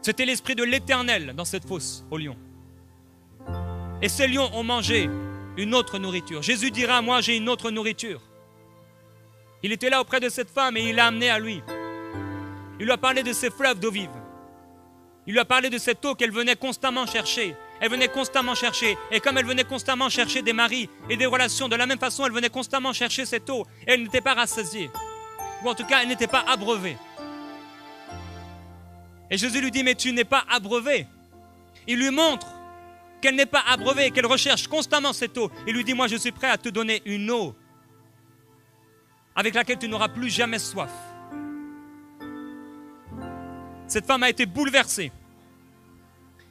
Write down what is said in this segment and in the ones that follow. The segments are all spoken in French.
C'était l'esprit de l'Éternel dans cette fosse aux lions. Et ces lions ont mangé une autre nourriture. Jésus dira, moi j'ai une autre nourriture. Il était là auprès de cette femme et il l'a amenée à lui. Il lui a parlé de ces fleuves d'eau vive. Il lui a parlé de cette eau qu'elle venait constamment chercher. Elle venait constamment chercher. Et comme elle venait constamment chercher des maris et des relations, de la même façon, elle venait constamment chercher cette eau. Et elle n'était pas rassasiée. Ou en tout cas, elle n'était pas abreuvée. Et Jésus lui dit, mais tu n'es pas abreuvé. Il lui montre qu'elle n'est pas abreuvée, qu'elle recherche constamment cette eau. Il lui dit, moi je suis prêt à te donner une eau avec laquelle tu n'auras plus jamais soif. Cette femme a été bouleversée.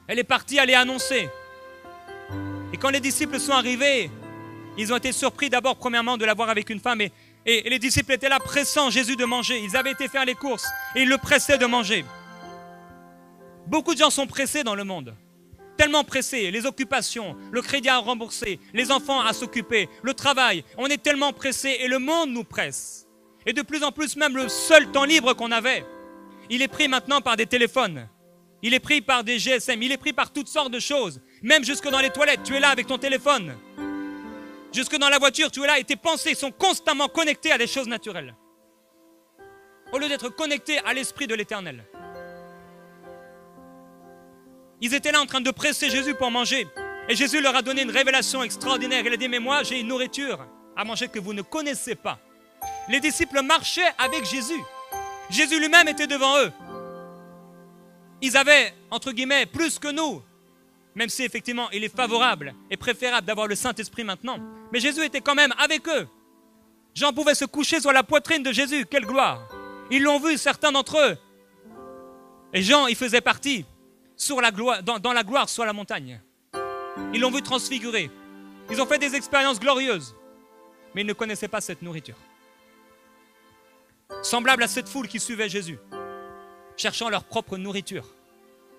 Elle est partie aller annoncer. Et quand les disciples sont arrivés, ils ont été surpris d'abord, premièrement, de la voir avec une femme. Et les disciples étaient là pressant Jésus de manger. Ils avaient été faire les courses et ils le pressaient de manger. Beaucoup de gens sont pressés dans le monde. Tellement pressés, les occupations, le crédit à rembourser, les enfants à s'occuper, le travail. On est tellement pressés et le monde nous presse. Et de plus en plus, même le seul temps libre qu'on avait, il est pris maintenant par des téléphones. Il est pris par des GSM. Il est pris par toutes sortes de choses. Même jusque dans les toilettes, tu es là avec ton téléphone. Jusque dans la voiture, tu es là et tes pensées sont constamment connectées à des choses naturelles. Au lieu d'être connectées à l'Esprit de l'Éternel. Ils étaient là en train de presser Jésus pour manger. Et Jésus leur a donné une révélation extraordinaire. Il a dit, mais moi, j'ai une nourriture à manger que vous ne connaissez pas. Les disciples marchaient avec Jésus. Jésus lui-même était devant eux. Ils avaient, entre guillemets, plus que nous. Même si, effectivement, il est favorable et préférable d'avoir le Saint-Esprit maintenant. Mais Jésus était quand même avec eux. Jean pouvait se coucher sur la poitrine de Jésus. Quelle gloire! Ils l'ont vu, certains d'entre eux. Et Jean, il faisait partie. Sur la gloire, dans la gloire sur la montagne. Ils l'ont vu transfigurer. Ils ont fait des expériences glorieuses. Mais ils ne connaissaient pas cette nourriture. Semblable à cette foule qui suivait Jésus, cherchant leur propre nourriture.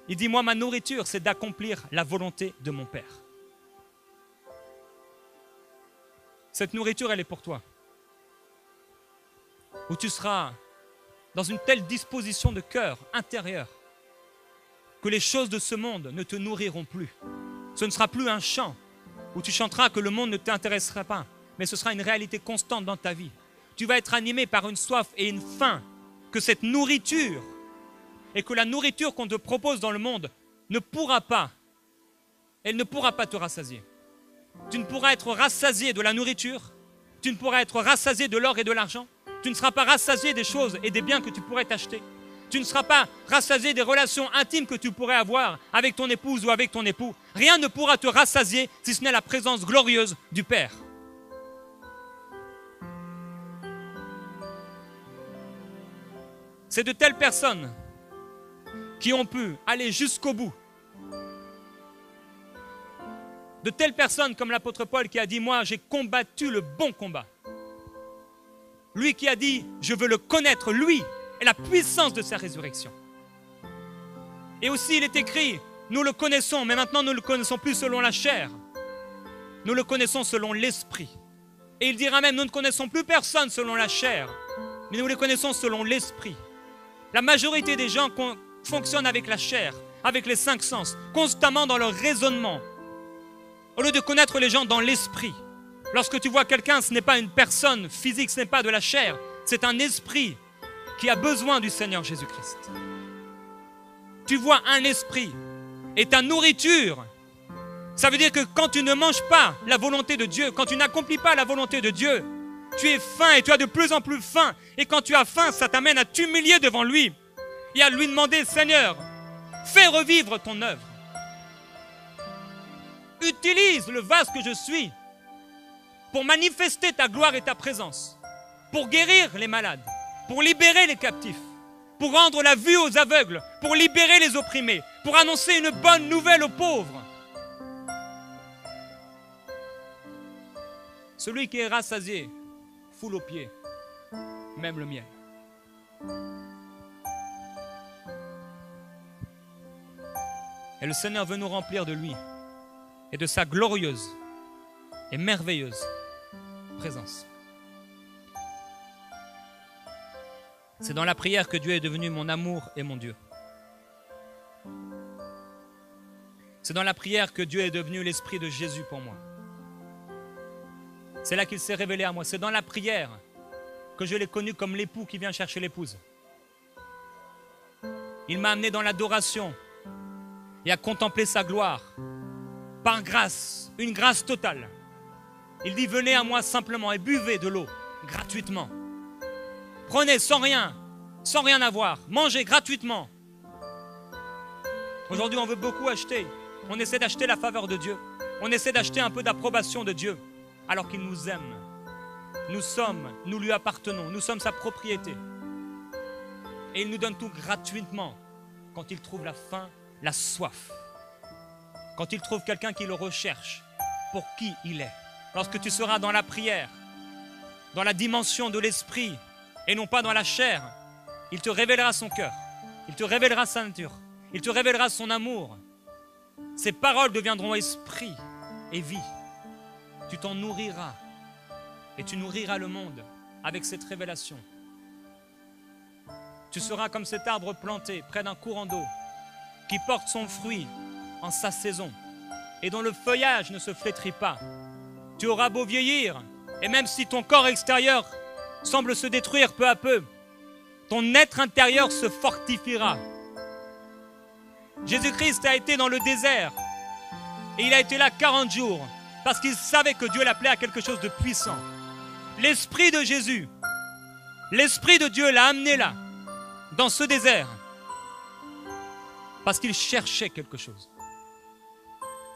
Il dit, moi, ma nourriture, c'est d'accomplir la volonté de mon Père. Cette nourriture, elle est pour toi. Où tu seras dans une telle disposition de cœur intérieur que les choses de ce monde ne te nourriront plus. Ce ne sera plus un chant où tu chanteras que le monde ne t'intéressera pas, mais ce sera une réalité constante dans ta vie. Tu vas être animé par une soif et une faim, que cette nourriture, et que la nourriture qu'on te propose dans le monde ne pourra pas, elle ne pourra pas te rassasier. Tu ne pourras être rassasié de la nourriture, tu ne pourras être rassasié de l'or et de l'argent, tu ne seras pas rassasié des choses et des biens que tu pourrais t'acheter. Tu ne seras pas rassasié des relations intimes que tu pourrais avoir avec ton épouse ou avec ton époux. Rien ne pourra te rassasier si ce n'est la présence glorieuse du Père. C'est de telles personnes qui ont pu aller jusqu'au bout. De telles personnes comme l'apôtre Paul qui a dit, moi j'ai combattu le bon combat. Lui qui a dit, je veux le connaître, lui, et la puissance de sa résurrection. Et aussi il est écrit, nous le connaissons, mais maintenant nous ne le connaissons plus selon la chair. Nous le connaissons selon l'esprit. Et il dira même, nous ne connaissons plus personne selon la chair, mais nous les connaissons selon l'esprit. La majorité des gens fonctionnent avec la chair, avec les 5 sens, constamment dans leur raisonnement. Au lieu de connaître les gens dans l'esprit. Lorsque tu vois quelqu'un, ce n'est pas une personne physique, ce n'est pas de la chair, c'est un esprit qui a besoin du Seigneur Jésus-Christ. Tu vois un esprit et ta nourriture, ça veut dire que quand tu ne manges pas la volonté de Dieu, quand tu n'accomplis pas la volonté de Dieu, tu es faim et tu as de plus en plus faim. Et quand tu as faim, ça t'amène à t'humilier devant lui et à lui demander, Seigneur, fais revivre ton œuvre. Utilise le vase que je suis pour manifester ta gloire et ta présence, pour guérir les malades, pour libérer les captifs, pour rendre la vue aux aveugles, pour libérer les opprimés, pour annoncer une bonne nouvelle aux pauvres. Celui qui est rassasié foule aux pieds, même le miel. Et le Seigneur veut nous remplir de lui et de sa glorieuse et merveilleuse présence. C'est dans la prière que Dieu est devenu mon amour et mon Dieu. C'est dans la prière que Dieu est devenu l'Esprit de Jésus pour moi. C'est là qu'il s'est révélé à moi. C'est dans la prière que je l'ai connu comme l'époux qui vient chercher l'épouse. Il m'a amené dans l'adoration et à contempler sa gloire. Par grâce, une grâce totale. Il dit, venez à moi simplement et buvez de l'eau gratuitement. Prenez sans rien avoir. Mangez gratuitement. Aujourd'hui, on veut beaucoup acheter. On essaie d'acheter la faveur de Dieu. On essaie d'acheter un peu d'approbation de Dieu, alors qu'il nous aime. Nous lui appartenons. Nous sommes sa propriété. Et il nous donne tout gratuitement quand il trouve la faim, la soif. Quand il trouve quelqu'un qui le recherche pour qui il est. Lorsque tu seras dans la prière, dans la dimension de l'esprit et non pas dans la chair, il te révélera son cœur, il te révélera sa nature, il te révélera son amour. Ces paroles deviendront esprit et vie. Tu t'en nourriras et tu nourriras le monde avec cette révélation. Tu seras comme cet arbre planté près d'un courant d'eau qui porte son fruit en sa saison et dont le feuillage ne se flétrit pas. Tu auras beau vieillir, et même si ton corps extérieur semble se détruire peu à peu, ton être intérieur se fortifiera. Jésus-Christ a été dans le désert, et il a été là 40 jours, parce qu'il savait que Dieu l'appelait à quelque chose de puissant. L'Esprit de Jésus, l'Esprit de Dieu l'a amené là, dans ce désert, parce qu'il cherchait quelque chose.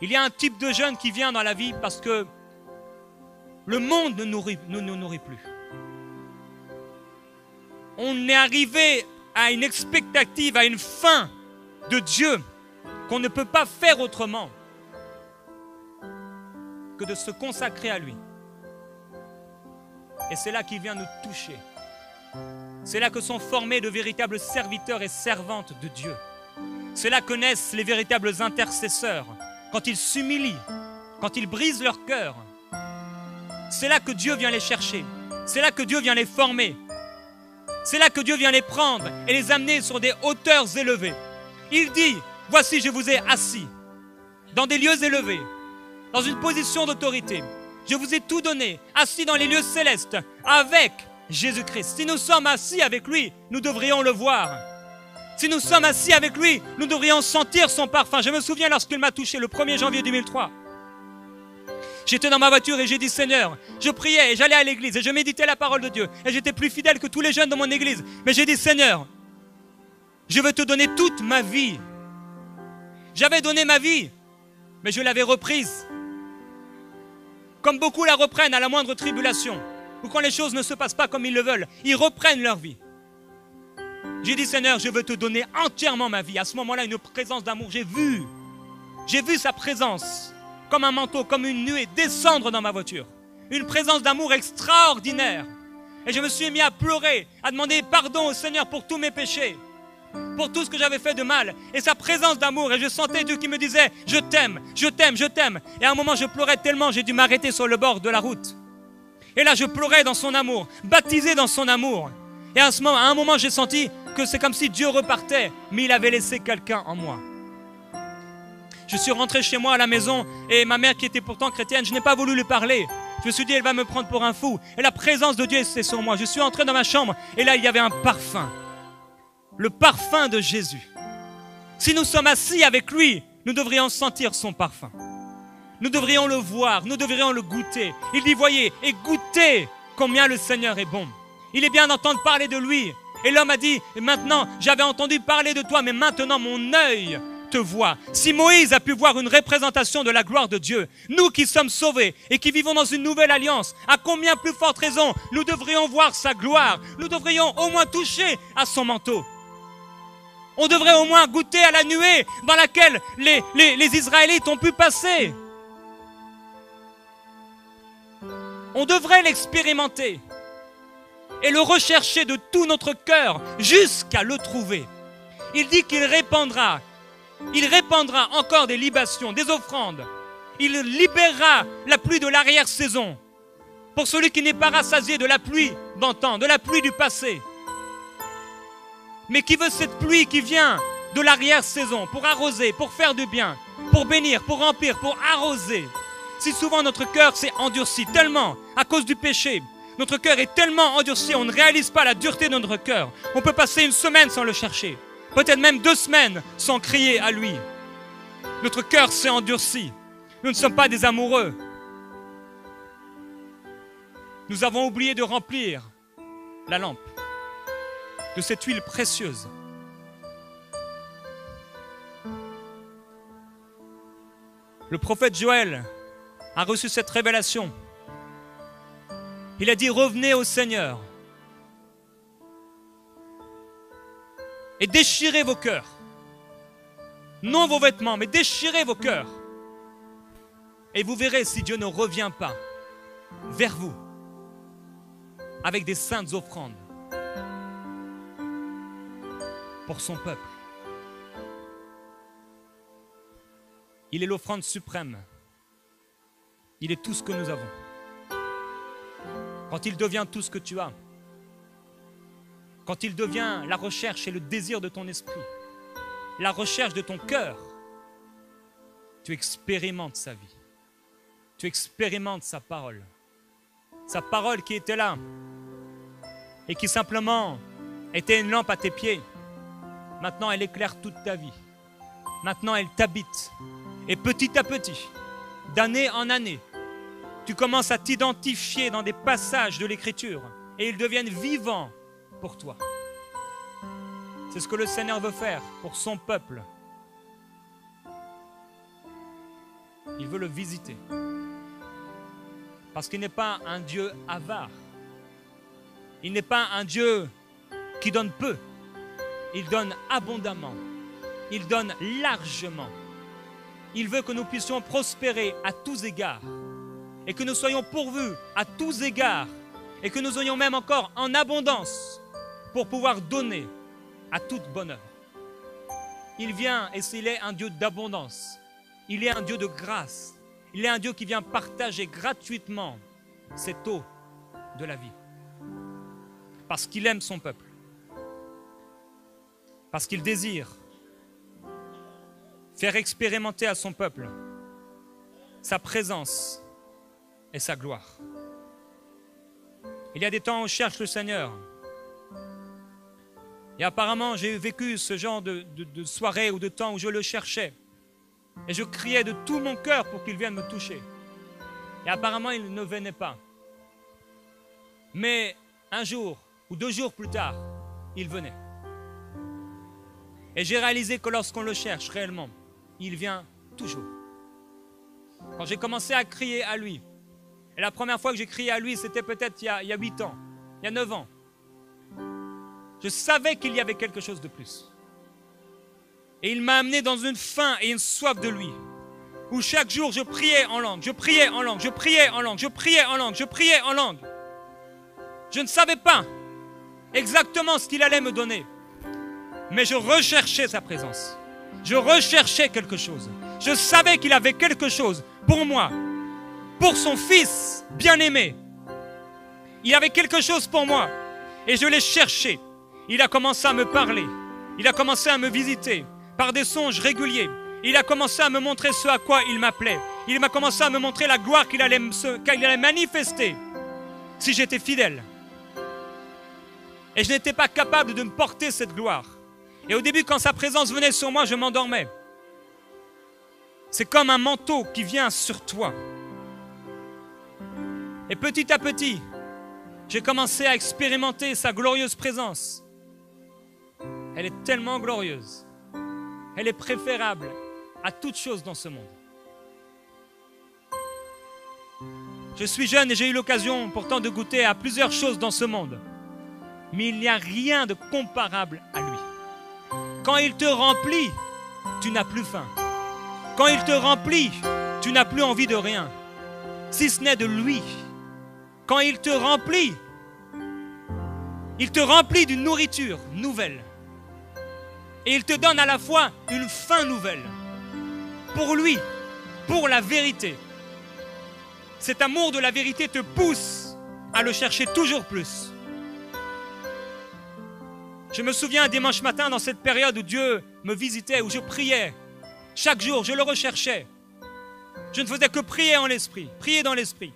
Il y a un type de jeune qui vient dans la vie parce que le monde ne nous nourrit plus. On est arrivé à une expectative, à une fin de Dieu qu'on ne peut pas faire autrement que de se consacrer à lui. Et c'est là qu'il vient nous toucher. C'est là que sont formés de véritables serviteurs et servantes de Dieu. C'est là que naissent les véritables intercesseurs, quand ils s'humilient, quand ils brisent leur cœur. C'est là que Dieu vient les chercher. C'est là que Dieu vient les former. C'est là que Dieu vient les prendre et les amener sur des hauteurs élevées. Il dit, voici je vous ai assis dans des lieux élevés, dans une position d'autorité. Je vous ai tout donné, assis dans les lieux célestes avec Jésus-Christ. Si nous sommes assis avec lui, nous devrions le voir. Si nous sommes assis avec lui, nous devrions sentir son parfum. Je me souviens lorsqu'il m'a touché le 1er janvier 2003. J'étais dans ma voiture et j'ai dit, Seigneur, je priais et j'allais à l'église et je méditais la parole de Dieu. Et j'étais plus fidèle que tous les jeunes de mon église. Mais j'ai dit, Seigneur, je veux te donner toute ma vie. J'avais donné ma vie, mais je l'avais reprise. Comme beaucoup la reprennent à la moindre tribulation, ou quand les choses ne se passent pas comme ils le veulent, ils reprennent leur vie. J'ai dit, Seigneur, je veux te donner entièrement ma vie. À ce moment-là, une présence d'amour, j'ai vu sa présence, comme un manteau, comme une nuée, descendre dans ma voiture. Une présence d'amour extraordinaire. Et je me suis mis à pleurer, à demander pardon au Seigneur pour tous mes péchés, pour tout ce que j'avais fait de mal. Et sa présence d'amour, et je sentais Dieu qui me disait, je t'aime, je t'aime, je t'aime. Et à un moment, je pleurais tellement, j'ai dû m'arrêter sur le bord de la route. Et là, je pleurais dans son amour, baptisé dans son amour. Et à un moment, j'ai senti que c'est comme si Dieu repartait, mais il avait laissé quelqu'un en moi. Je suis rentré chez moi à la maison et ma mère qui était pourtant chrétienne, je n'ai pas voulu lui parler. Je me suis dit, elle va me prendre pour un fou. Et la présence de Dieu était sur moi. Je suis entré dans ma chambre et là, il y avait un parfum. Le parfum de Jésus. Si nous sommes assis avec lui, nous devrions sentir son parfum. Nous devrions le voir, nous devrions le goûter. Il dit, voyez et goûtez combien le Seigneur est bon. Il est bien d'entendre parler de lui. Et l'homme a dit, maintenant, j'avais entendu parler de toi, mais maintenant mon œil te voit. Si Moïse a pu voir une représentation de la gloire de Dieu, nous qui sommes sauvés et qui vivons dans une nouvelle alliance, à combien plus forte raison nous devrions voir sa gloire, nous devrions au moins toucher à son manteau. On devrait au moins goûter à la nuée dans laquelle les Israélites ont pu passer. On devrait l'expérimenter et le rechercher de tout notre cœur jusqu'à le trouver. Il dit qu'il répandra encore des libations, des offrandes. Il libérera la pluie de l'arrière-saison pour celui qui n'est pas rassasié de la pluie d'antan, de la pluie du passé, mais qui veut cette pluie qui vient de l'arrière-saison pour arroser, pour faire du bien, pour bénir, pour remplir, pour arroser. Si souvent notre cœur s'est endurci tellement à cause du péché, notre cœur est tellement endurci, on ne réalise pas la dureté de notre cœur. On peut passer une semaine sans le chercher, peut-être même 2 semaines sans crier à lui. Notre cœur s'est endurci. Nous ne sommes pas des amoureux. Nous avons oublié de remplir la lampe de cette huile précieuse. Le prophète Joël a reçu cette révélation. Il a dit, revenez au Seigneur et déchirez vos cœurs. Non vos vêtements, mais déchirez vos cœurs. Et vous verrez si Dieu ne revient pas vers vous avec des saintes offrandes pour son peuple. Il est l'offrande suprême. Il est tout ce que nous avons. Quand il devient tout ce que tu as, quand il devient la recherche et le désir de ton esprit, la recherche de ton cœur, tu expérimentes sa vie. Tu expérimentes sa parole. Sa parole qui était là et qui simplement était une lampe à tes pieds. Maintenant, elle éclaire toute ta vie. Maintenant, elle t'habite. Et petit à petit, d'année en année, tu commences à t'identifier dans des passages de l'Écriture et ils deviennent vivants pour toi. C'est ce que le Seigneur veut faire pour son peuple. Il veut le visiter. Parce qu'il n'est pas un Dieu avare. Il n'est pas un Dieu qui donne peu. Il donne abondamment. Il donne largement. Il veut que nous puissions prospérer à tous égards et que nous soyons pourvus à tous égards et que nous ayons même encore en abondance pour pouvoir donner à toute bonne œuvre. Il vient et s'il est un Dieu d'abondance, il est un Dieu de grâce, il est un Dieu qui vient partager gratuitement cette eau de la vie parce qu'il aime son peuple, parce qu'il désire faire expérimenter à son peuple sa présence et sa gloire. Il y a des temps où je cherche le Seigneur. Et apparemment, j'ai vécu ce genre de soirée ou de temps où je le cherchais. Et je criais de tout mon cœur pour qu'il vienne me toucher. Et apparemment, il ne venait pas. Mais un jour ou 2 jours plus tard, il venait. Et j'ai réalisé que lorsqu'on le cherche réellement, il vient toujours. Quand j'ai commencé à crier à lui, et la première fois que j'ai crié à lui, c'était peut-être il y a 8 ans, il y a 9 ans. Je savais qu'il y avait quelque chose de plus. Et il m'a amené dans une faim et une soif de lui, où chaque jour je priais en langue, je priais en langue, je priais en langue, je priais en langue, je priais en langue. Je ne savais pas exactement ce qu'il allait me donner, mais je recherchais sa présence. Je recherchais quelque chose. Je savais qu'il avait quelque chose pour moi, pour son fils bien-aimé. Il avait quelque chose pour moi et je l'ai cherché. Il a commencé à me parler. Il a commencé à me visiter par des songes réguliers. Il a commencé à me montrer ce à quoi il m'appelait. Il m'a commencé à me montrer la gloire qu'il allait manifester si j'étais fidèle. Et je n'étais pas capable de me porter cette gloire. Et au début, quand sa présence venait sur moi, je m'endormais. C'est comme un manteau qui vient sur toi. Et petit à petit, j'ai commencé à expérimenter sa glorieuse présence. Elle est tellement glorieuse. Elle est préférable à toute chose dans ce monde. Je suis jeune et j'ai eu l'occasion pourtant de goûter à plusieurs choses dans ce monde. Mais il n'y a rien de comparable à lui. Quand il te remplit, tu n'as plus faim. Quand il te remplit, tu n'as plus envie de rien, si ce n'est de lui. Quand il te remplit d'une nourriture nouvelle. Et il te donne à la fois une faim nouvelle. Pour lui, pour la vérité. Cet amour de la vérité te pousse à le chercher toujours plus. Je me souviens un dimanche matin dans cette période où Dieu me visitait, où je priais Chaque jour, je le recherchais. Je ne faisais que prier en l'esprit, prier dans l'esprit.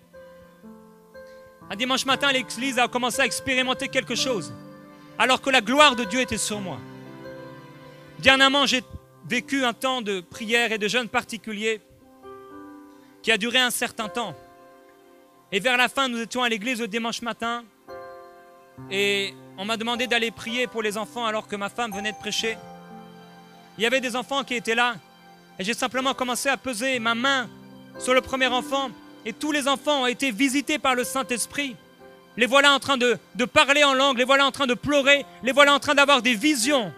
Un dimanche matin, l'église a commencé à expérimenter quelque chose, alors que la gloire de Dieu était sur moi. Dernièrement, j'ai vécu un temps de prière et de jeûne particulier qui a duré un certain temps. Et vers la fin, nous étions à l'église le dimanche matin et on m'a demandé d'aller prier pour les enfants alors que ma femme venait de prêcher. Il y avait des enfants qui étaient là et j'ai simplement commencé à peser ma main sur le premier enfant et tous les enfants ont été visités par le Saint-Esprit. Les voilà en train de parler en langue, les voilà en train de pleurer, les voilà en train d'avoir des visions,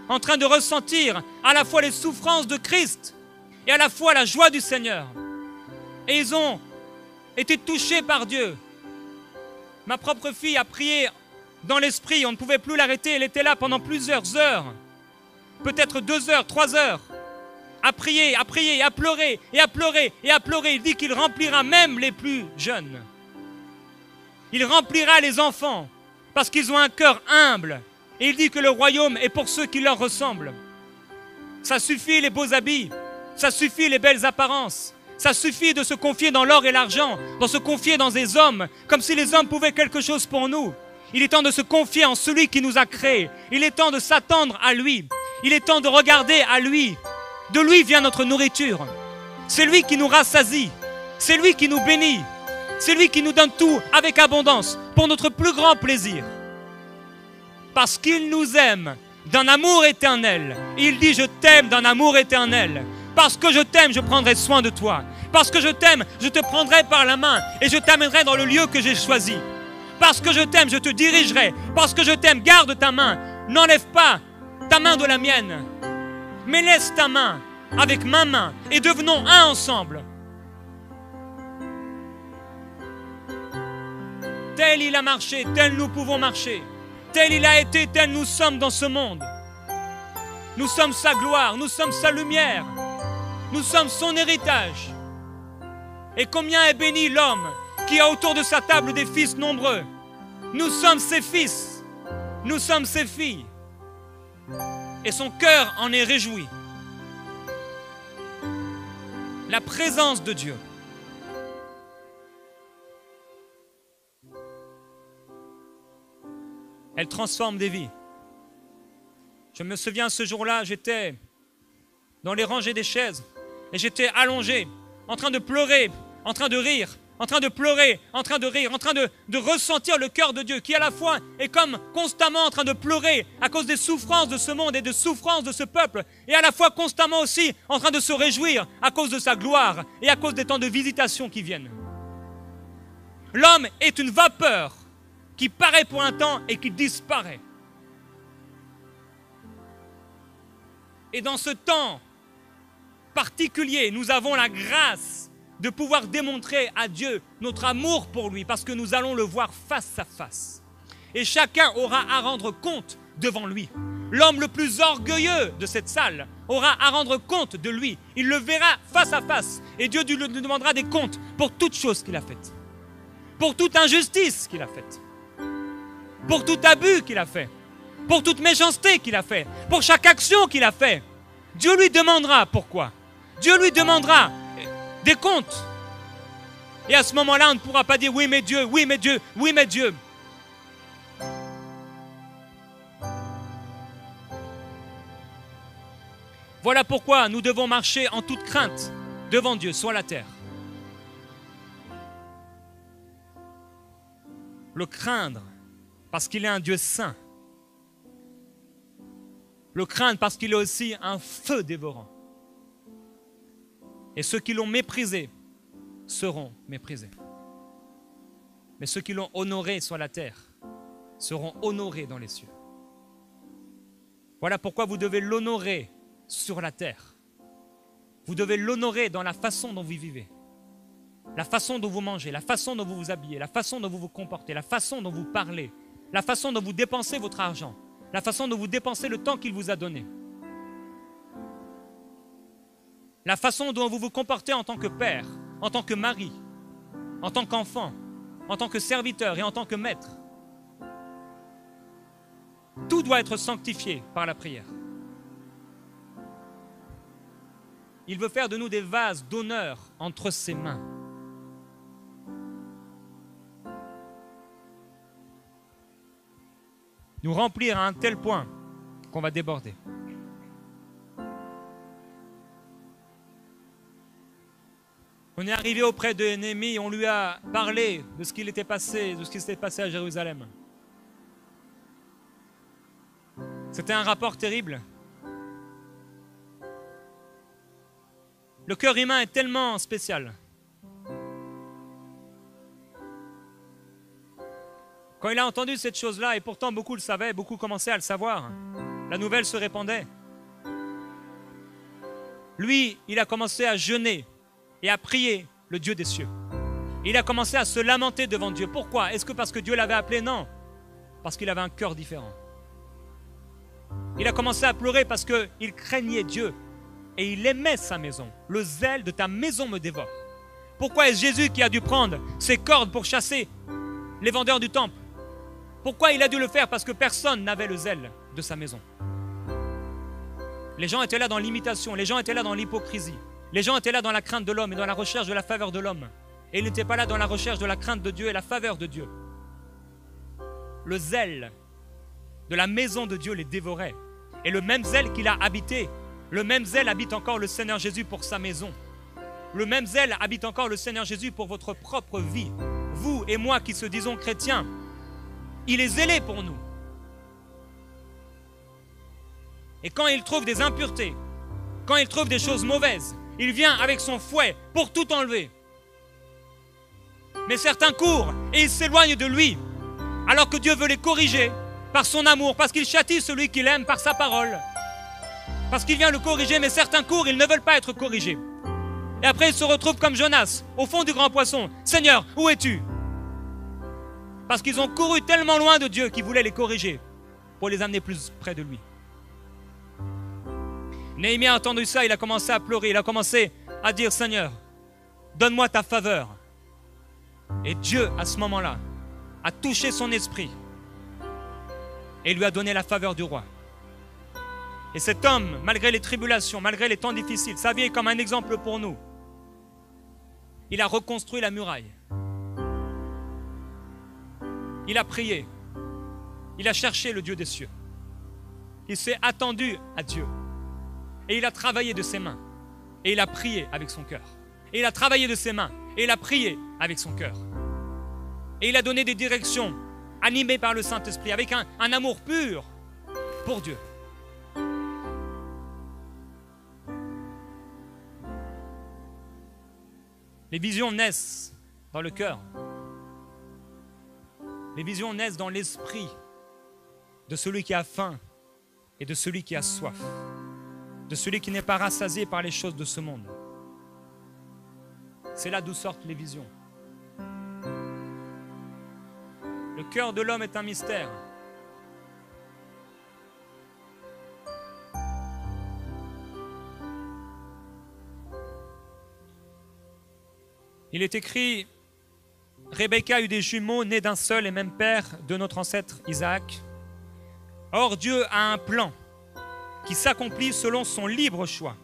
en train de ressentir à la fois les souffrances de Christ et à la fois la joie du Seigneur. Et ils ont été touchés par Dieu. Ma propre fille a prié dans l'esprit, on ne pouvait plus l'arrêter, elle était là pendant plusieurs heures, peut-être 2 heures, 3 heures, à prier, à pleurer, et à pleurer, et à pleurer. Il dit qu'il remplira même les plus jeunes. Il remplira les enfants, parce qu'ils ont un cœur humble. Et il dit que le royaume est pour ceux qui leur ressemblent. Ça suffit les beaux habits, ça suffit les belles apparences, ça suffit de se confier dans l'or et l'argent, de se confier dans des hommes, comme si les hommes pouvaient quelque chose pour nous. Il est temps de se confier en celui qui nous a créés. Il est temps de s'attendre à lui. Il est temps de regarder à lui. De lui vient notre nourriture. C'est lui qui nous rassasie. C'est lui qui nous bénit. C'est lui qui nous donne tout avec abondance pour notre plus grand plaisir. Parce qu'il nous aime d'un amour éternel. Il dit, je t'aime d'un amour éternel. Parce que je t'aime, je prendrai soin de toi. Parce que je t'aime, je te prendrai par la main et je t'amènerai dans le lieu que j'ai choisi. Parce que je t'aime, je te dirigerai. Parce que je t'aime, garde ta main. N'enlève pas ta main de la mienne. Mais laisse ta main avec ma main et devenons un ensemble. Tel il a marché, tel nous pouvons marcher. Tel il a été, tel nous sommes dans ce monde. Nous sommes sa gloire, nous sommes sa lumière. Nous sommes son héritage. Et combien est béni l'homme qui a autour de sa table des fils nombreux. Nous sommes ses fils. Nous sommes ses filles. Et son cœur en est réjoui. La présence de Dieu. Elle transforme des vies. Je me souviens ce jour-là, j'étais dans les rangées des chaises et j'étais allongé, en train de pleurer, en train de rire, en train de pleurer, en train de rire, en train de ressentir le cœur de Dieu qui à la fois est comme constamment en train de pleurer à cause des souffrances de ce monde et des souffrances de ce peuple et à la fois constamment aussi en train de se réjouir à cause de sa gloire et à cause des temps de visitation qui viennent. L'homme est une vapeur qui paraît pour un temps et qui disparaît. Et dans ce temps particulier, nous avons la grâce de pouvoir démontrer à Dieu notre amour pour lui parce que nous allons le voir face à face. Et chacun aura à rendre compte devant lui. L'homme le plus orgueilleux de cette salle aura à rendre compte de lui. Il le verra face à face et Dieu lui demandera des comptes pour toute chose qu'il a faite, pour toute injustice qu'il a faite, pour tout abus qu'il a fait, pour toute méchanceté qu'il a fait, pour chaque action qu'il a fait. Dieu lui demandera pourquoi. Dieu lui demandera des comptes. Et à ce moment-là, on ne pourra pas dire oui mais Dieu, oui mais Dieu, oui mais Dieu. Voilà pourquoi nous devons marcher en toute crainte devant Dieu sur la terre. Le craindre parce qu'il est un Dieu saint. Le craindre parce qu'il est aussi un feu dévorant. Et ceux qui l'ont méprisé seront méprisés. Mais ceux qui l'ont honoré sur la terre seront honorés dans les cieux. Voilà pourquoi vous devez l'honorer sur la terre. Vous devez l'honorer dans la façon dont vous vivez, la façon dont vous mangez, la façon dont vous vous habillez, la façon dont vous vous comportez, la façon dont vous parlez, la façon dont vous dépensez votre argent, la façon dont vous dépensez le temps qu'il vous a donné, la façon dont vous vous comportez en tant que père, en tant que mari, en tant qu'enfant, en tant que serviteur et en tant que maître. Tout doit être sanctifié par la prière. il veut faire de nous des vases d'honneur entre ses mains. Nous remplir à un tel point qu'on va déborder. On est arrivé auprès de Néhémie et on lui a parlé de ce qui s'était passé à Jérusalem. C'était un rapport terrible. Le cœur humain est tellement spécial. Quand il a entendu cette chose-là, et pourtant beaucoup le savaient, beaucoup commençaient à le savoir, la nouvelle se répandait. Lui, il a commencé à jeûner et à prier le Dieu des cieux. Il a commencé à se lamenter devant Dieu. Pourquoi? Est-ce que parce que Dieu l'avait appelé? Non, parce qu'il avait un cœur différent. Il a commencé à pleurer parce qu'il craignait Dieu et il aimait sa maison. Le zèle de ta maison me dévore. Pourquoi est-ce Jésus qui a dû prendre ses cordes pour chasser les vendeurs du temple? Pourquoi il a dû le faire? Parce que personne n'avait le zèle de sa maison. Les gens étaient là dans l'imitation, les gens étaient là dans l'hypocrisie. Les gens étaient là dans la crainte de l'homme et dans la recherche de la faveur de l'homme. Et ils n'étaient pas là dans la recherche de la crainte de Dieu et la faveur de Dieu. Le zèle de la maison de Dieu les dévorait. Et le même zèle qu'il a habité, le même zèle habite encore le Seigneur Jésus pour sa maison. Le même zèle habite encore le Seigneur Jésus pour votre propre vie. Vous et moi qui se disons chrétiens, il est zélé pour nous. Et quand il trouve des impuretés, quand il trouve des choses mauvaises, il vient avec son fouet pour tout enlever. Mais certains courent et ils s'éloignent de lui, alors que Dieu veut les corriger par son amour, parce qu'il châtie celui qu'il aime par sa parole, parce qu'il vient le corriger, mais certains courent, ils ne veulent pas être corrigés. Et après ils se retrouvent comme Jonas, au fond du grand poisson. Seigneur, où es-tu? Parce qu'ils ont couru tellement loin de Dieu qu'il voulait les corriger pour les amener plus près de lui. Néhémie a entendu ça, il a commencé à pleurer, il a commencé à dire, Seigneur, donne-moi ta faveur. Et Dieu, à ce moment-là, a touché son esprit et lui a donné la faveur du roi. Et cet homme, malgré les tribulations, malgré les temps difficiles, sa vie est comme un exemple pour nous. Il a reconstruit la muraille. Il a prié. Il a cherché le Dieu des cieux. Il s'est attendu à Dieu. Et il a travaillé de ses mains. Et il a prié avec son cœur. Et il a travaillé de ses mains. Et il a prié avec son cœur. Et il a donné des directions animées par le Saint-Esprit, avec un amour pur pour Dieu. Les visions naissent dans le cœur. Les visions naissent dans l'esprit de celui qui a faim et de celui qui a soif, de celui qui n'est pas rassasié par les choses de ce monde. C'est là d'où sortent les visions. Le cœur de l'homme est un mystère. Il est écrit, Rebecca eut des jumeaux nés d'un seul et même père de notre ancêtre Isaac. Or Dieu a un plan qui s'accomplit selon son libre choix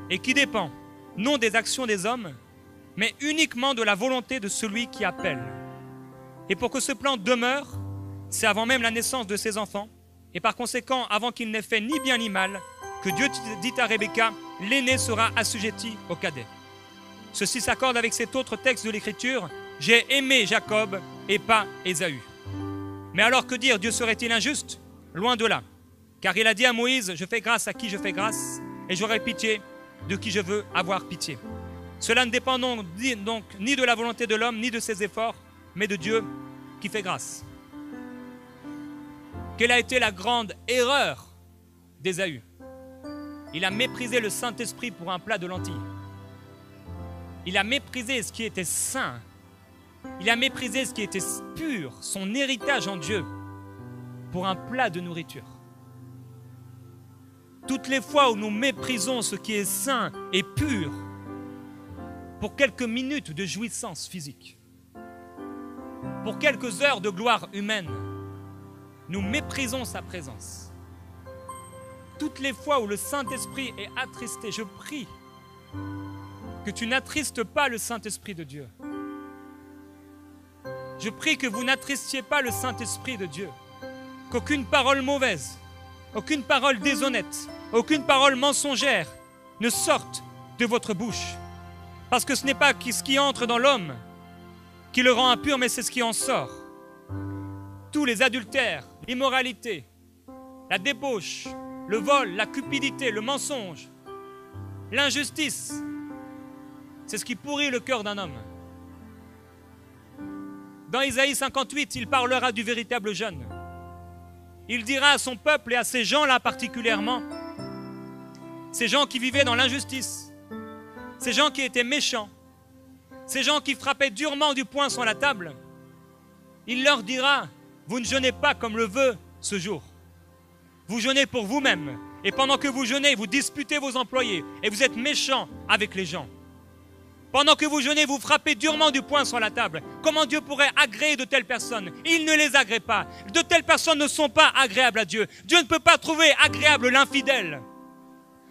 et qui dépend non des actions des hommes, mais uniquement de la volonté de celui qui appelle. Et pour que ce plan demeure, c'est avant même la naissance de ses enfants, et par conséquent, avant qu'il n'ait fait ni bien ni mal, que Dieu dit à Rebecca, l'aîné sera assujetti au cadet. Ceci s'accorde avec cet autre texte de l'Écriture, j'ai aimé Jacob et pas Ésaü. Mais alors que dire, Dieu serait-il injuste? Loin de là. Car il a dit à Moïse, je fais grâce à qui je fais grâce, et j'aurai pitié de qui je veux avoir pitié. Cela ne dépend donc ni de la volonté de l'homme, ni de ses efforts, mais de Dieu qui fait grâce. Quelle a été la grande erreur d'Ésaü? Il a méprisé le Saint-Esprit pour un plat de lentilles. Il a méprisé ce qui était saint. Il a méprisé ce qui était pur, son héritage en Dieu, pour un plat de nourriture. Toutes les fois où nous méprisons ce qui est saint et pur pour quelques minutes de jouissance physique, pour quelques heures de gloire humaine, nous méprisons sa présence. Toutes les fois où le Saint-Esprit est attristé, je prie que tu n'attristes pas le Saint-Esprit de Dieu. Je prie que vous n'attristiez pas le Saint-Esprit de Dieu. Qu'aucune parole mauvaise, aucune parole déshonnête, aucune parole mensongère ne sorte de votre bouche. Parce que ce n'est pas ce qui entre dans l'homme qui le rend impur, mais c'est ce qui en sort. Tous les adultères, l'immoralité, la débauche, le vol, la cupidité, le mensonge, l'injustice, c'est ce qui pourrit le cœur d'un homme. Dans Isaïe 58, il parlera du véritable jeûne. Il dira à son peuple et à ces gens-là particulièrement, ces gens qui vivaient dans l'injustice, ces gens qui étaient méchants, ces gens qui frappaient durement du poing sur la table, il leur dira, vous ne jeûnez pas comme le veut ce jour. Vous jeûnez pour vous-même. Et pendant que vous jeûnez, vous disputez vos employés et vous êtes méchants avec les gens. Pendant que vous jeûnez, vous frappez durement du poing sur la table. Comment Dieu pourrait agréer de telles personnes? Il ne les agrée pas. De telles personnes ne sont pas agréables à Dieu. Dieu ne peut pas trouver agréable l'infidèle.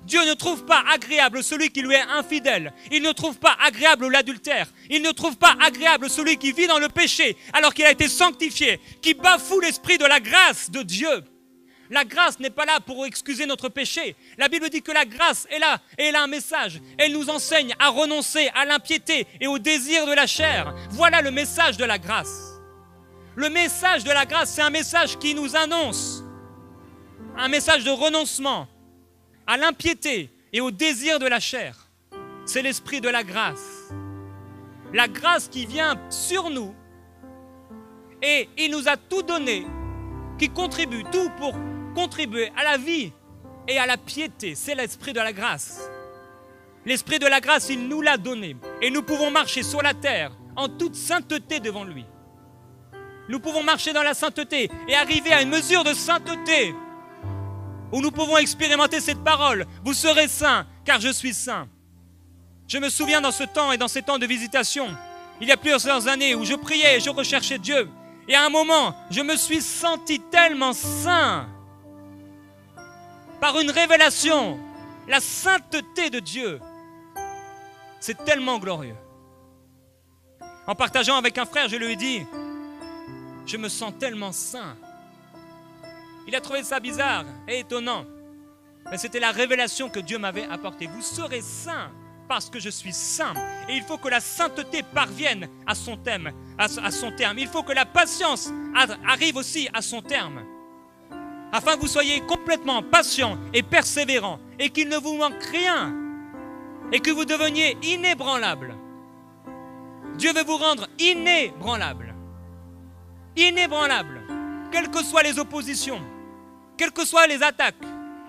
Dieu ne trouve pas agréable celui qui lui est infidèle. Il ne trouve pas agréable l'adultère. Il ne trouve pas agréable celui qui vit dans le péché alors qu'il a été sanctifié, qui bafoue l'esprit de la grâce de Dieu. La grâce n'est pas là pour excuser notre péché. La Bible dit que la grâce est là et elle a un message. Elle nous enseigne à renoncer à l'impiété et au désir de la chair. Voilà le message de la grâce. Le message de la grâce, c'est un message qui nous annonce un message de renoncement à l'impiété et au désir de la chair. C'est l'esprit de la grâce. La grâce qui vient sur nous et il nous a tout donné, qui contribue, tout pour contribuer à la vie et à la piété. C'est l'esprit de la grâce. L'esprit de la grâce, il nous l'a donné. Et nous pouvons marcher sur la terre en toute sainteté devant lui. Nous pouvons marcher dans la sainteté et arriver à une mesure de sainteté où nous pouvons expérimenter cette parole. Vous serez saints, car je suis saint. Je me souviens dans ce temps et dans ces temps de visitation, il y a plusieurs années où je priais et je recherchais Dieu. Et à un moment, je me suis senti tellement saint par une révélation. La sainteté de Dieu, c'est tellement glorieux. En partageant avec un frère, je lui ai dit, je me sens tellement saint. Il a trouvé ça bizarre et étonnant. Mais c'était la révélation que Dieu m'avait apportée. Vous serez saints parce que je suis saint. Et il faut que la sainteté parvienne à son terme. Il faut que la patience arrive aussi à son terme. Afin que vous soyez complètement patient et persévérant et qu'il ne vous manque rien et que vous deveniez inébranlable. Dieu veut vous rendre inébranlable. Inébranlable. Quelles que soient les oppositions, quelles que soient les attaques,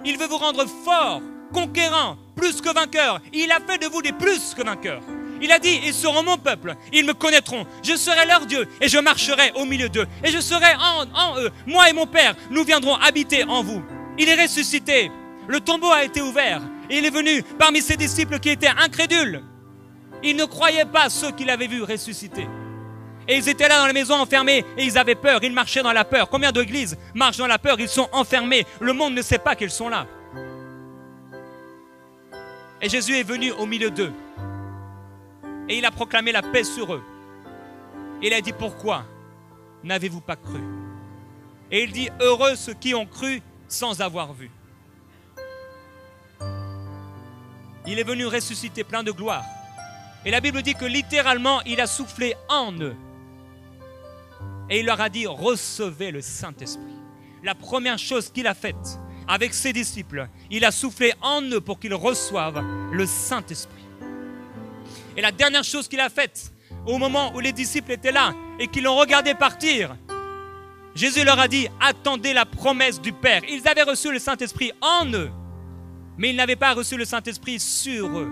il veut vous rendre fort, conquérant, plus que vainqueur. Il a fait de vous des plus que vainqueurs. Il a dit, ils seront mon peuple, ils me connaîtront, je serai leur Dieu et je marcherai au milieu d'eux. Et je serai en eux, moi et mon Père, nous viendrons habiter en vous. Il est ressuscité, le tombeau a été ouvert et il est venu parmi ses disciples qui étaient incrédules. Ils ne croyaient pas ceux qu'il avait vus ressusciter. Et ils étaient là dans la maison enfermés et ils avaient peur, ils marchaient dans la peur. Combien d'églises marchent dans la peur? Ils sont enfermés, le monde ne sait pas qu'ils sont là. Et Jésus est venu au milieu d'eux. Et il a proclamé la paix sur eux. Et il a dit, pourquoi n'avez-vous pas cru? Et il dit, heureux ceux qui ont cru sans avoir vu. Il est venu ressusciter plein de gloire. Et la Bible dit que littéralement, il a soufflé en eux. Et il leur a dit, recevez le Saint-Esprit. La première chose qu'il a faite avec ses disciples, il a soufflé en eux pour qu'ils reçoivent le Saint-Esprit. Et la dernière chose qu'il a faite, au moment où les disciples étaient là et qu'ils l'ont regardé partir, Jésus leur a dit, attendez la promesse du Père. Ils avaient reçu le Saint-Esprit en eux, mais ils n'avaient pas reçu le Saint-Esprit sur eux.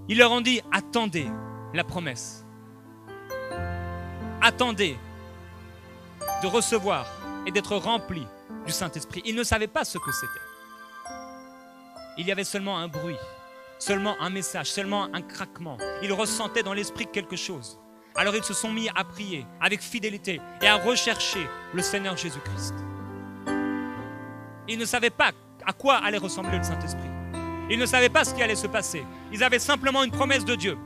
Ils leur ont dit, attendez la promesse. Attendez de recevoir et d'être remplis du Saint-Esprit. Ils ne savaient pas ce que c'était. Il y avait seulement un bruit, seulement un message, seulement un craquement. Ils ressentaient dans l'esprit quelque chose. Alors ils se sont mis à prier avec fidélité et à rechercher le Seigneur Jésus-Christ. Ils ne savaient pas à quoi allait ressembler le Saint-Esprit. Ils ne savaient pas ce qui allait se passer. Ils avaient simplement une promesse de Dieu.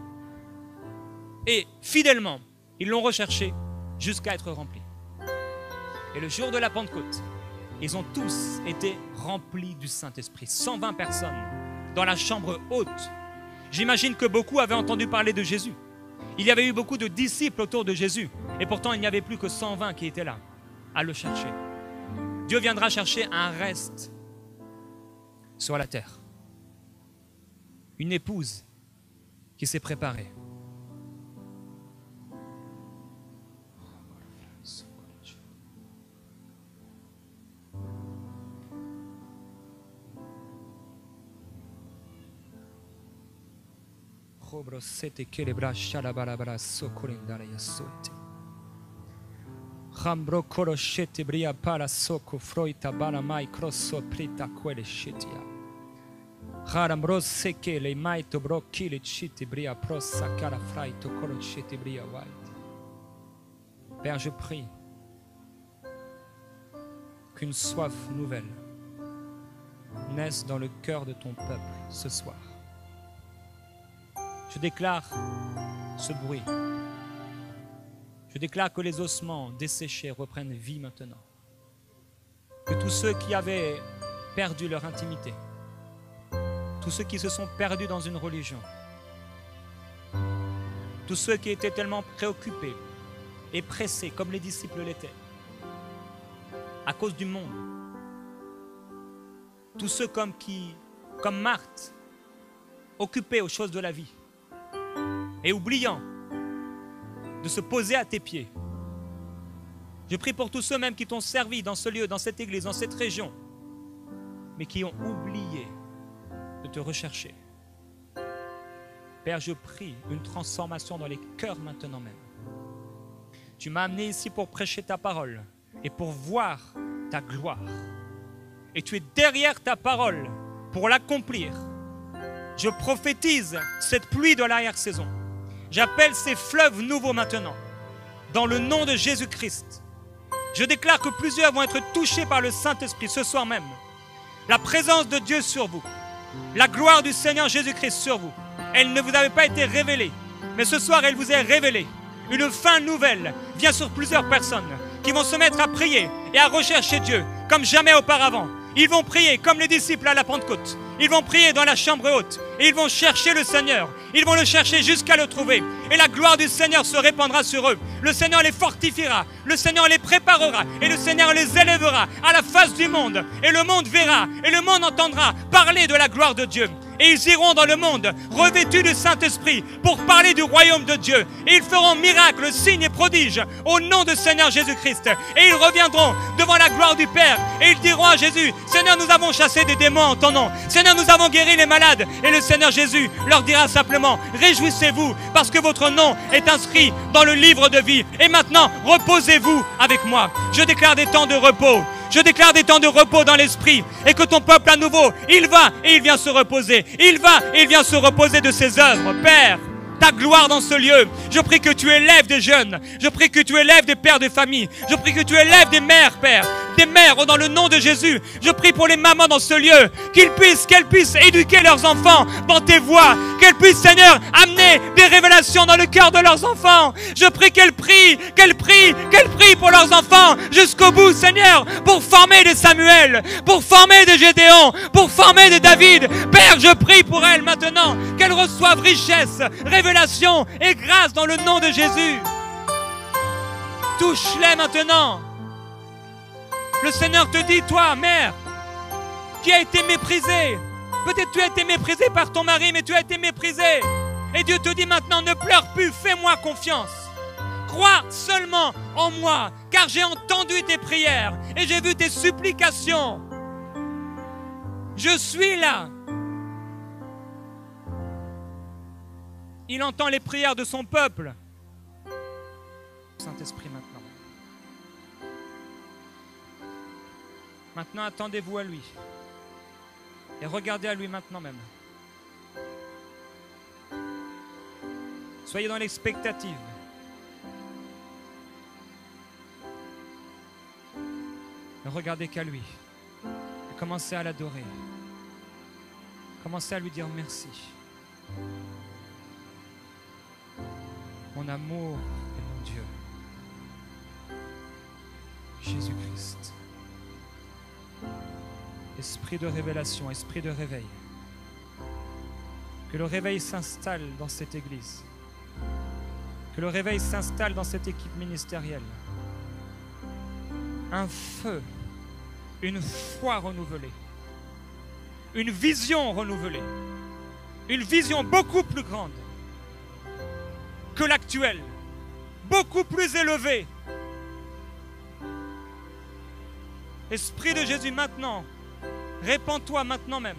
Et fidèlement, ils l'ont recherché jusqu'à être remplis. Et le jour de la Pentecôte, ils ont tous été remplis du Saint-Esprit. 120 personnes dans la chambre haute. J'imagine que beaucoup avaient entendu parler de Jésus. Il y avait eu beaucoup de disciples autour de Jésus. Et pourtant, il n'y avait plus que 120 qui étaient là à le chercher. Dieu viendra chercher un reste sur la terre. Une épouse qui s'est préparée. Rambro koroshete bria para soko froita bana mai crosso prita quelle shetia. Rambro seke le maito brocchi le chiti bria prossa cara fraito koroshete bria white. Père, je prie qu'une soif nouvelle naisse dans le cœur de ton peuple ce soir. Je déclare ce bruit. Je déclare que les ossements desséchés reprennent vie maintenant. Que tous ceux qui avaient perdu leur intimité, tous ceux qui se sont perdus dans une religion, tous ceux qui étaient tellement préoccupés et pressés comme les disciples l'étaient, à cause du monde, tous ceux comme Marthe, occupés aux choses de la vie, et oubliant de se poser à tes pieds. Je prie pour tous ceux même qui t'ont servi dans ce lieu, dans cette église, dans cette région, mais qui ont oublié de te rechercher. Père, je prie une transformation dans les cœurs maintenant même. Tu m'as amené ici pour prêcher ta parole et pour voir ta gloire. Et tu es derrière ta parole pour l'accomplir. Je prophétise cette pluie de l'arrière-saison. J'appelle ces fleuves nouveaux maintenant, dans le nom de Jésus-Christ. Je déclare que plusieurs vont être touchés par le Saint-Esprit ce soir même. La présence de Dieu sur vous, la gloire du Seigneur Jésus-Christ sur vous. Elle ne vous avait pas été révélée, mais ce soir elle vous est révélée. Une fin nouvelle vient sur plusieurs personnes qui vont se mettre à prier et à rechercher Dieu comme jamais auparavant. Ils vont prier comme les disciples à la Pentecôte. Ils vont prier dans la chambre haute et ils vont chercher le Seigneur. Ils vont le chercher jusqu'à le trouver. Et la gloire du Seigneur se répandra sur eux. Le Seigneur les fortifiera. Le Seigneur les préparera. Et le Seigneur les élèvera à la face du monde. Et le monde verra et le monde entendra parler de la gloire de Dieu. Et ils iront dans le monde revêtus du Saint-Esprit pour parler du royaume de Dieu. Et ils feront miracles, signes et prodiges au nom du Seigneur Jésus-Christ. Et ils reviendront devant la gloire du Père. Et ils diront à Jésus, Seigneur, nous avons chassé des démons en ton nom. Seigneur, nous avons guéri les malades. Et le Seigneur Jésus leur dira simplement, réjouissez-vous parce que votre nom est inscrit dans le livre de vie. Et maintenant, reposez-vous avec moi. Je déclare des temps de repos. Je déclare des temps de repos dans l'esprit et que ton peuple à nouveau, il va et il vient se reposer. Il va et il vient se reposer de ses œuvres. Père, ta gloire dans ce lieu. Je prie que tu élèves des jeunes. Je prie que tu élèves des pères de famille. Je prie que tu élèves des mères, Père. Des mères dans le nom de Jésus. Je prie pour les mamans dans ce lieu. Qu'elles puissent éduquer leurs enfants dans tes voies. Qu'elles puissent, Seigneur, amener des révélations dans le cœur de leurs enfants. Je prie qu'elles prient pour leurs enfants jusqu'au bout, Seigneur, pour former des Samuel, pour former des Gédéon, pour former des David. Père, je prie pour elles maintenant, qu'elles reçoivent richesse, révélation et grâce dans le nom de Jésus. Touche-les maintenant. Le Seigneur te dit, toi, mère, qui a été méprisée. Peut-être tu as été méprisée par ton mari, mais tu as été méprisée. Et Dieu te dit maintenant, ne pleure plus, fais-moi confiance. Crois seulement en moi, car j'ai entendu tes prières et j'ai vu tes supplications. Je suis là. Il entend les prières de son peuple. Saint-Esprit maintenant. Maintenant, attendez-vous à lui. Et regardez à lui maintenant même. Soyez dans l'expectative. Ne regardez qu'à lui. Et commencez à l'adorer. Commencez à lui dire merci. Mon amour et mon Dieu. Jésus-Christ. Esprit de révélation, esprit de réveil. Que le réveil s'installe dans cette église. Que le réveil s'installe dans cette équipe ministérielle. Un feu, une foi renouvelée, une vision renouvelée, une vision beaucoup plus grande que l'actuelle, beaucoup plus élevée. Esprit de Jésus, maintenant, répands-toi maintenant même.